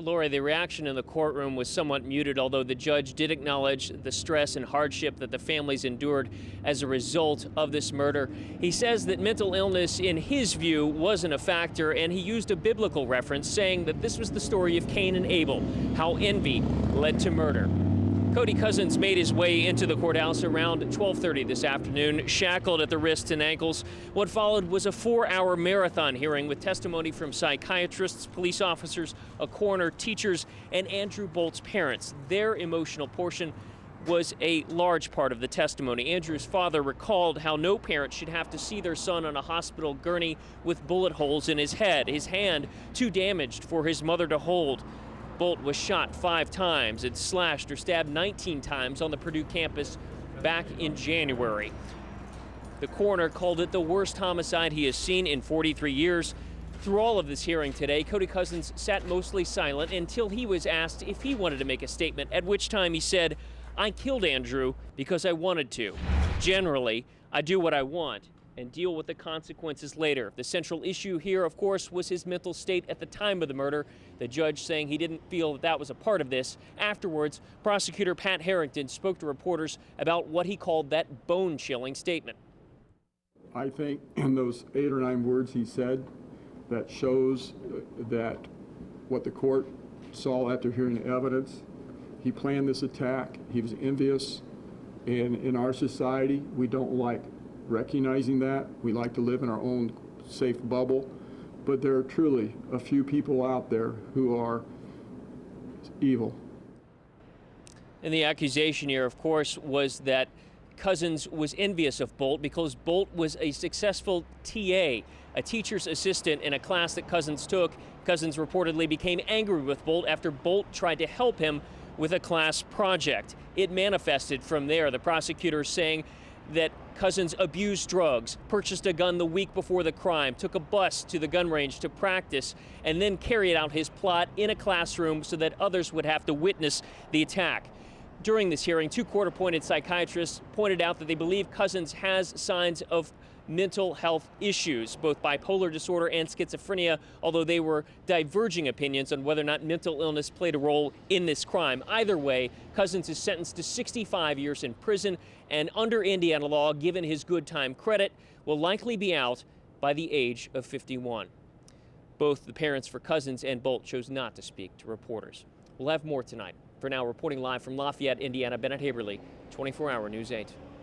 Lori, the reaction in the courtroom was somewhat muted, although the judge did acknowledge the stress and hardship that the families endured as a result of this murder. He says that mental illness, in his view, wasn't a factor, and he used a biblical reference, saying that this was the story of Cain and Abel, how envy led to murder. Cody Cousins made his way into the courthouse around 12:30 this afternoon, shackled at the wrists and ankles. What followed was a 4-hour marathon hearing with testimony from psychiatrists, police officers, a coroner, teachers, and Andrew Bolt's parents. Their emotional portion was a large part of the testimony. Andrew's father recalled how no parent should have to see their son on a hospital gurney with bullet holes in his head, his hand too damaged for his mother to hold. Bolt was shot 5 times and slashed or stabbed 19 times on the Purdue campus back in January. The coroner called it the worst homicide he has seen in 43 years. Through all of this hearing today, Cody Cousins sat mostly silent until he was asked if he wanted to make a statement, at which time he said, "I killed Andrew because I wanted to. Generally, I do what I want and deal with the consequences later." The central issue here, of course, was his mental state at the time of the murder. The judge saying he didn't feel that was a part of this. Afterwards, prosecutor Pat Harrington spoke to reporters about what he called that bone-chilling statement. I think in those 8 or 9 words he said, that shows that what the court saw after hearing the evidence, he planned this attack, he was envious, and in our society, we don't like recognizing that. We like to live in our own safe bubble, but there are truly a few people out there who are evil. And the accusation here, of course, was that Cousins was envious of Bolt because Bolt was a successful TA, a teacher's assistant in a class that Cousins took. Cousins reportedly became angry with Bolt after Bolt tried to help him with a class project. It manifested from there, the prosecutor saying that Cousins abused drugs, purchased a gun the week before the crime, took a bus to the gun range to practice, and then carried out his plot in a classroom so that others would have to witness the attack. During this hearing, 2 court-appointed psychiatrists pointed out that they believe Cousins has signs of mental health issues, both bipolar disorder and schizophrenia, although they were diverging opinions on whether or not mental illness played a role in this crime. Either way, Cousins is sentenced to 65 years in prison, and under Indiana law, given his good time credit, will likely be out by the age of 51. Both the parents for Cousins and Bolt chose not to speak to reporters. We'll have more tonight. For now, reporting live from Lafayette, Indiana, Bennett Haeberle, 24-Hour News 8.